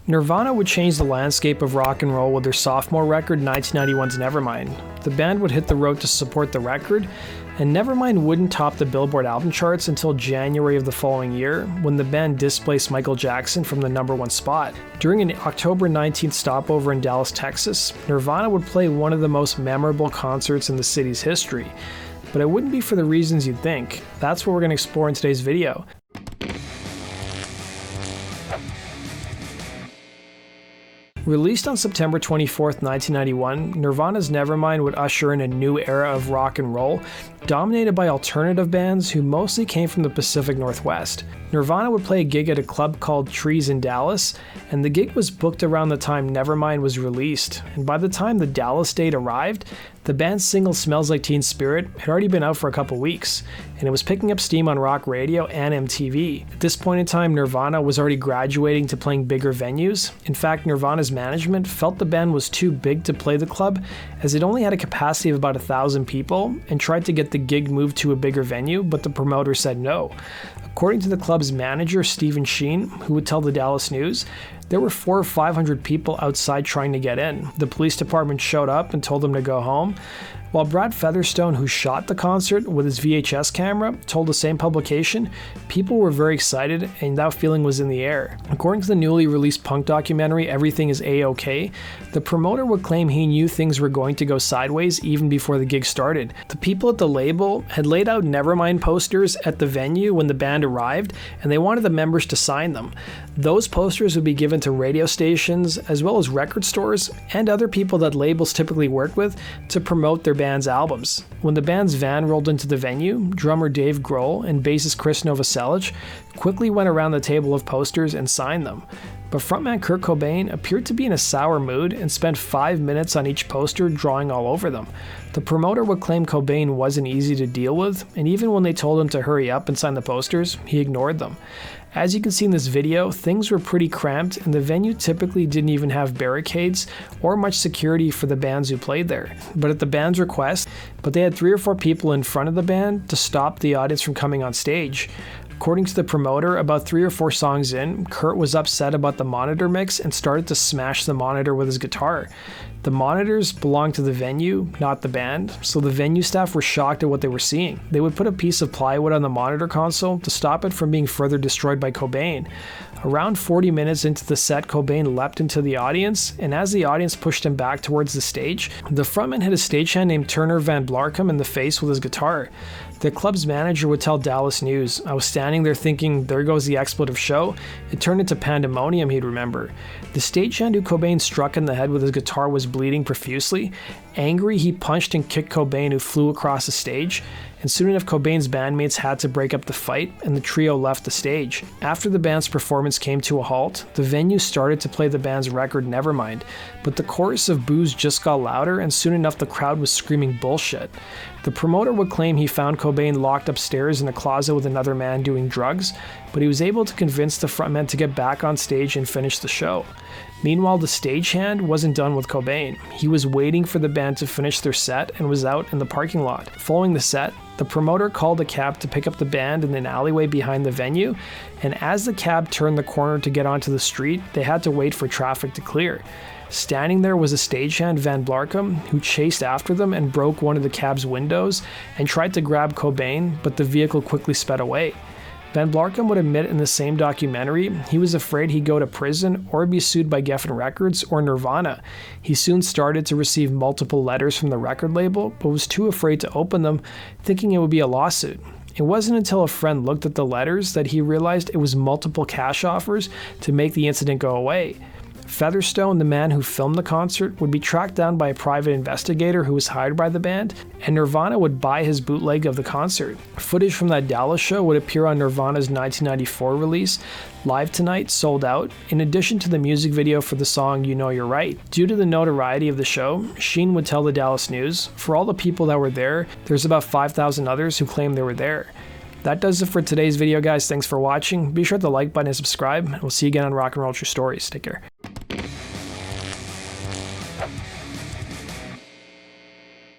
Nirvana would change the landscape of rock and roll with their sophomore record, 1991's Nevermind. The band would hit the road to support the record, and Nevermind wouldn't top the Billboard album charts until January of the following year, when the band displaced Michael Jackson from the #1 spot. During an October 19th stopover in Dallas, Texas, Nirvana would play one of the most memorable concerts in the city's history. But it wouldn't be for the reasons you'd think. That's what we're going to explore in today's video. Released on September 24th, 1991, Nirvana's Nevermind would usher in a new era of rock and roll, dominated by alternative bands who mostly came from the Pacific Northwest. Nirvana would play a gig at a club called Trees in Dallas, and the gig was booked around the time Nevermind was released, and by the time the Dallas date arrived, the band's single Smells Like Teen Spirit had already been out for a couple weeks, and it was picking up steam on rock radio and MTV. At this point in time, Nirvana was already graduating to playing bigger venues. In fact, Nirvana's management felt the band was too big to play the club, as it only had a capacity of about 1,000 people, and tried to get the gig moved to a bigger venue, but the promoter said no. According to the club's manager, Stephen Sheen, who would tell the Dallas News, there were 400 or 500 people outside trying to get in. The police department showed up and told them to go home. While Brad Featherstone, who shot the concert with his VHS camera, told the same publication, people were very excited and that feeling was in the air. According to the newly released punk documentary Everything Is A-OK, the promoter would claim he knew things were going to go sideways even before the gig started. The people at the label had laid out Nevermind posters at the venue when the band arrived, and they wanted the members to sign them. Those posters would be given to radio stations as well as record stores and other people that labels typically work with to promote their band's albums. When the band's van rolled into the venue, drummer Dave Grohl and bassist Chris Novoselic quickly went around the table of posters and signed them. But frontman Kurt Cobain appeared to be in a sour mood and spent 5 minutes on each poster drawing all over them. The promoter would claim Cobain wasn't easy to deal with, and even when they told him to hurry up and sign the posters, he ignored them. As you can see in this video, things were pretty cramped and the venue typically didn't even have barricades or much security for the bands who played there. But at the band's request, they had 3 or 4 people in front of the band to stop the audience from coming on stage. According to the promoter, about 3 or 4 songs in, Kurt was upset about the monitor mix and started to smash the monitor with his guitar. The monitors belonged to the venue, not the band, so the venue staff were shocked at what they were seeing. They would put a piece of plywood on the monitor console to stop it from being further destroyed by Cobain. Around 40 minutes into the set, Cobain leapt into the audience, and as the audience pushed him back towards the stage, the frontman hit a stagehand named Turner Van Blarcom in the face with his guitar. The club's manager would tell Dallas News, "I was standing there thinking, there goes the expletive show. It turned into pandemonium," he'd remember. The stagehand who Cobain struck in the head with his guitar was bleeding profusely. Angry, he punched and kicked Cobain, who flew across the stage, and soon enough Cobain's bandmates had to break up the fight and the trio left the stage. After the band's performance came to a halt, the venue started to play the band's record Nevermind, but the chorus of boos just got louder and soon enough the crowd was screaming bullshit. The promoter would claim he found Cobain locked upstairs in a closet with another man doing drugs, but he was able to convince the frontman to get back on stage and finish the show. Meanwhile, the stagehand wasn't done with Cobain. He was waiting for the band to finish their set and was out in the parking lot. Following the set, the promoter called a cab to pick up the band in an alleyway behind the venue, and as the cab turned the corner to get onto the street, they had to wait for traffic to clear. Standing there was a stagehand, Van Blarcom, who chased after them and broke one of the cab's windows and tried to grab Cobain, but the vehicle quickly sped away. Van Blarcom would admit in the same documentary he was afraid he'd go to prison or be sued by Geffen Records or Nirvana. He soon started to receive multiple letters from the record label, but was too afraid to open them, thinking it would be a lawsuit. It wasn't until a friend looked at the letters that he realized it was multiple cash offers to make the incident go away. Featherstone, the man who filmed the concert, would be tracked down by a private investigator who was hired by the band, and Nirvana would buy his bootleg of the concert. Footage from that Dallas show would appear on Nirvana's 1994 release, Live Tonight, Sold Out, in addition to the music video for the song You Know You're Right. Due to the notoriety of the show, Sheen would tell the Dallas News, "For all the people that were there, there's about 5,000 others who claim they were there." That does it for today's video, guys. Thanks for watching. Be sure to like button and subscribe, and we'll see you again on Rock and Roll True Stories. Take care.